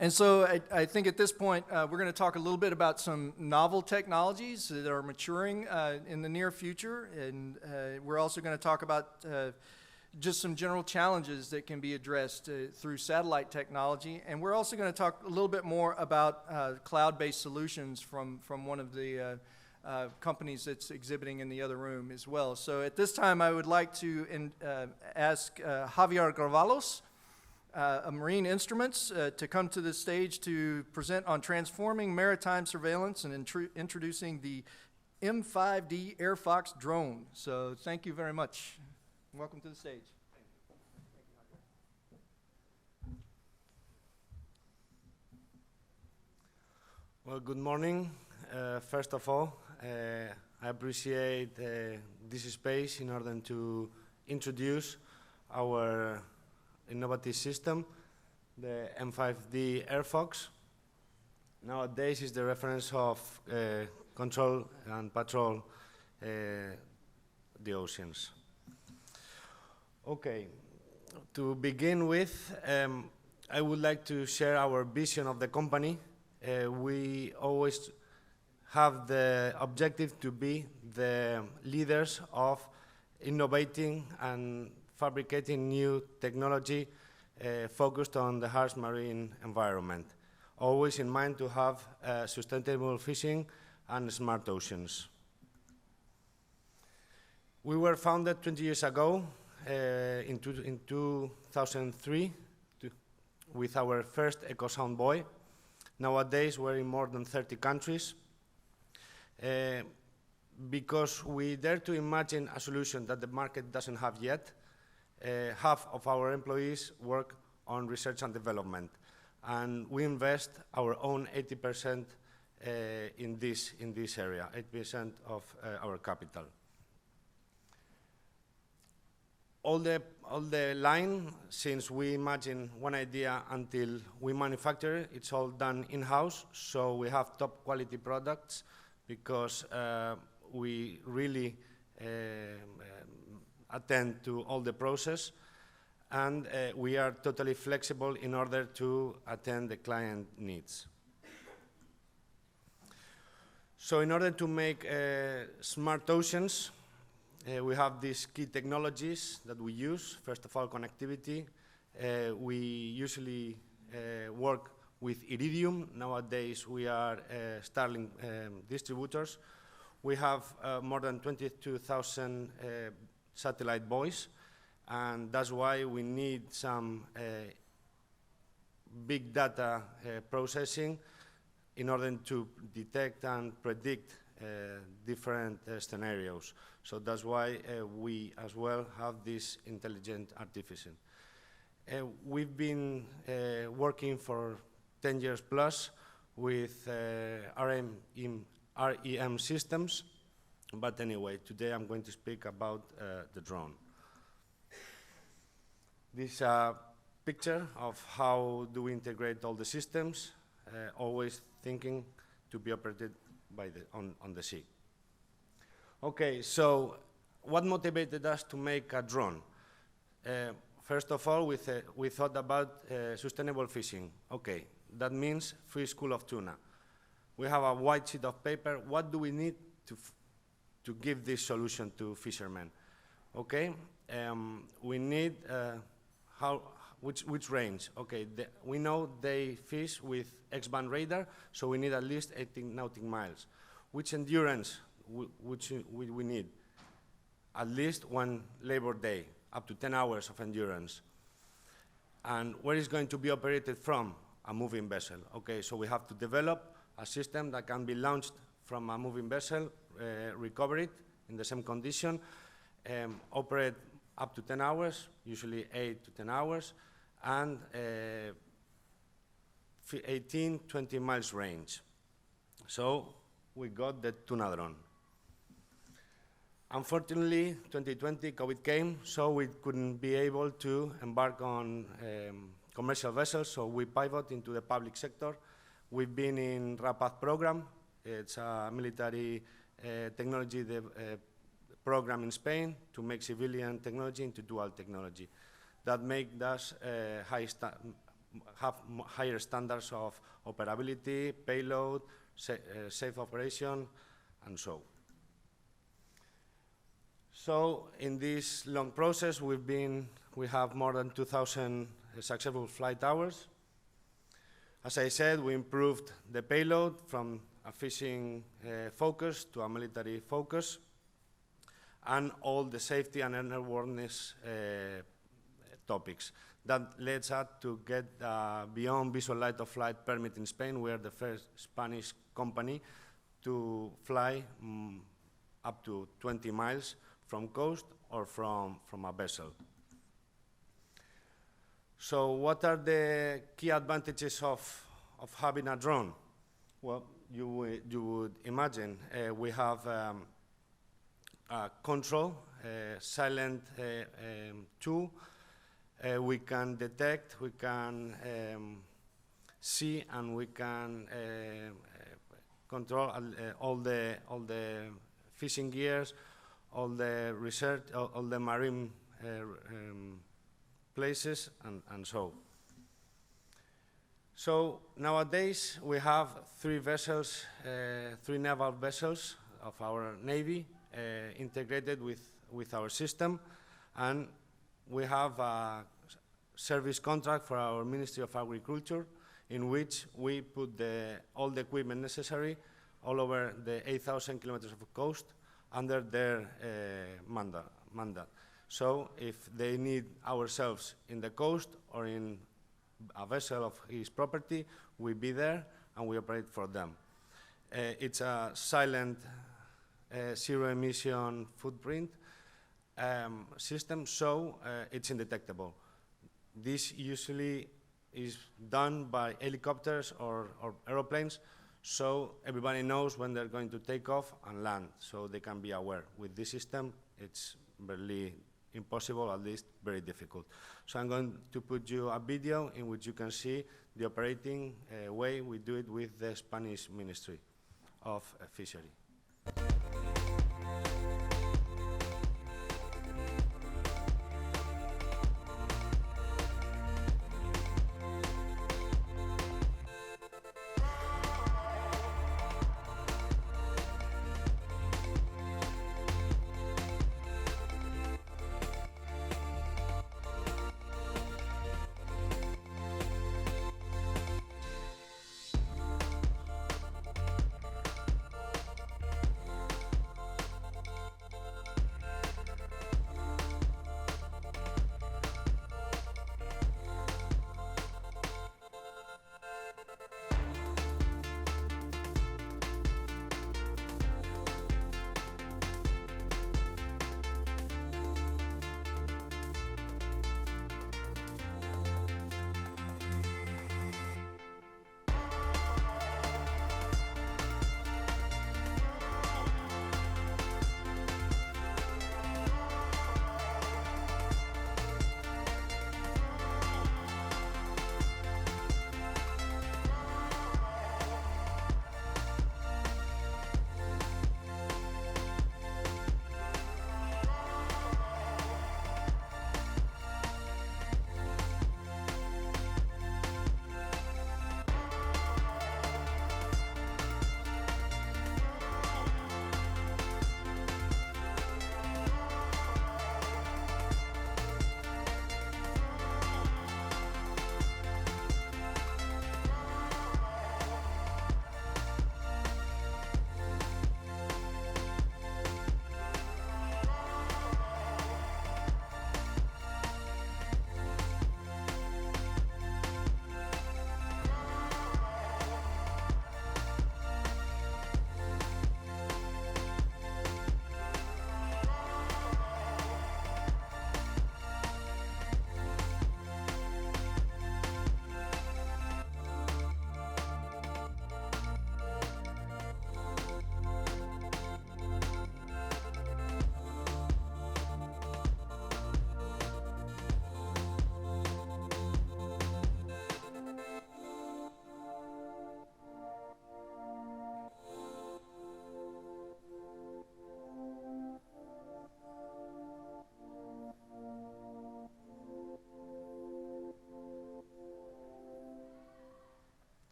And so I think at this point, we're going to talk a little bit about some novel technologies that are maturing in the near future. And we're also going to talk about just some general challenges that can be addressed through satellite technology. And we're also going to talk a little bit more about cloud-based solutions from one of the companies that's exhibiting in the other room as well. So at this time, I would like to ask Javier Grávalos, Marine Instruments, to come to the stage to present on transforming maritime surveillance and introducing the M5D AirFox drone. So thank you very much. Welcome to the stage. Well, good morning. First of all, I appreciate this space in order to introduce our innovative system, the M5D AirFox. Nowadays is the reference of control and patrol the oceans. Okay, to begin with, I would like to share our vision of the company. We always have the objective to be the leaders of innovating and fabricating new technology focused on the harsh marine environment, always in mind to have sustainable fishing and smart oceans. We were founded 20 years ago in 2003 with our first EcoSound buoy. Nowadays, we're in more than 30 countries. Because we dare to imagine a solution that the market doesn't have yet. Half of our employees work on research and development, and we invest our own 80% in this area, 8% of our capital. All the line, since we imagine one idea until we manufacture it, it's all done in-house, so we have top quality products because we really attend to all the process, and we are totally flexible in order to attend the client needs. So in order to make smart oceans, we have these key technologies that we use. First of all, connectivity. We usually work with Iridium. Nowadays, we are Starlink distributors. We have more than 22,000 satellite buoys, and that's why we need some big data processing in order to detect and predict different scenarios. So that's why we as well have this intelligent artificial. We've been working for 10 years plus with REM systems, but anyway, today I'm going to speak about the drone. This is a picture of how do we integrate all the systems, always thinking to be operated by on the sea. Okay, so what motivated us to make a drone? First of all, we thought about sustainable fishing. Okay, that means free school of tuna. We have a white sheet of paper. What do we need to give this solution to fishermen? Okay, we need which range? Okay, we know they fish with X-band radar, so we need at least 18 nautical miles. Which endurance we need? At least one labor day, up to 10 hours of endurance. And where is going to be operated from? A moving vessel. Okay, so we have to develop a system that can be launched from a moving vessel, recover it in the same condition, operate up to 10 hours, usually 8 to 10 hours, and 18, 20 miles range. So we got the tuna drone. Unfortunately, 2020, COVID came, so we couldn't be able to embark on commercial vessels, so we pivot into the public sector. We've been in RAPAZ program. It's a military technology program in Spain to make civilian technology into dual technology. That makes us have higher standards of operability, payload, safe operation, and so. So in this long process, we have more than 2,000 successful flight hours. As I said, we improved the payload from a fishing focus to a military focus, and all the safety and airworthiness topics. That leads us to get beyond visual line of flight permit in Spain. We are the first Spanish company to fly up to 20 miles from coast or from a vessel. So what are the key advantages of having a drone? Well, you would imagine we have a control, silent tool. We can detect, we can see, and we can control all the fishing gears, all the research, all the marine places, and so. So nowadays we have 3 vessels, 3 naval vessels of our Navy integrated with our system, and we have a service contract for our Ministry of Agriculture, in which we put all the equipment necessary all over the 8,000 kilometers of coast under their mandate. So if they need ourselves in the coast or in a vessel of his property, we be there and we operate for them. It's a silent zero emission footprint system, so it's indetectable. This usually is done by helicopters or aeroplanes, so everybody knows when they're going to take off and land, so they can be aware. With this system, it's barely impossible, at least very difficult. So I'm going to put you a video in which you can see the operating way we do it with the Spanish Ministry of Fishery.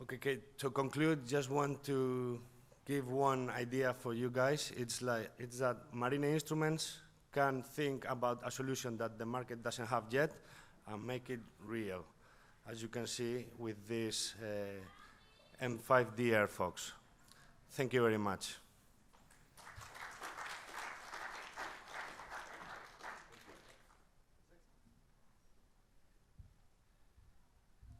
Okay, to conclude, just want to give one idea for you guys. It's that Marine Instruments can think about a solution that the market doesn't have yet and make it real, as you can see with this M5D Air Fox. Thank you very much.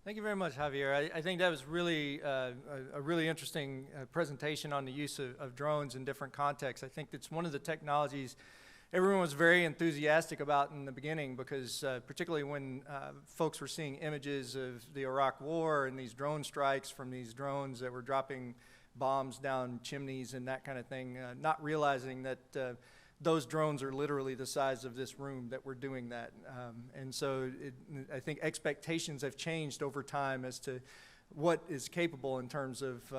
Thank you very much, Javier. I think that was really a really interesting presentation on the use of drones in different contexts. I think it's one of the technologies everyone was very enthusiastic about in the beginning because particularly when folks were seeing images of the Iraq War and these drone strikes from these drones that were dropping bombs down chimneys and that kind of thing, not realizing that those drones are literally the size of this room that we're doing that. And so I think expectations have changed over time as to what is capable in terms of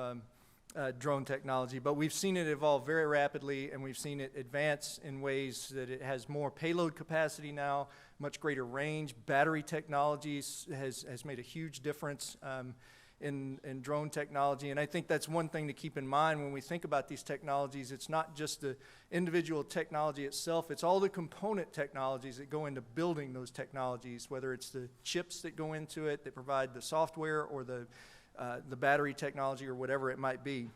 drone technology. But we've seen it evolve very rapidly, and we've seen it advance in ways that it has more payload capacity now, much greater range. Battery technologies has made a huge difference in drone technology. And I think that's one thing to keep in mind when we think about these technologies. It's not just the individual technology itself, it's all the component technologies that go into building those technologies, whether it's the chips that go into it that provide the software or the battery technology or whatever it might be.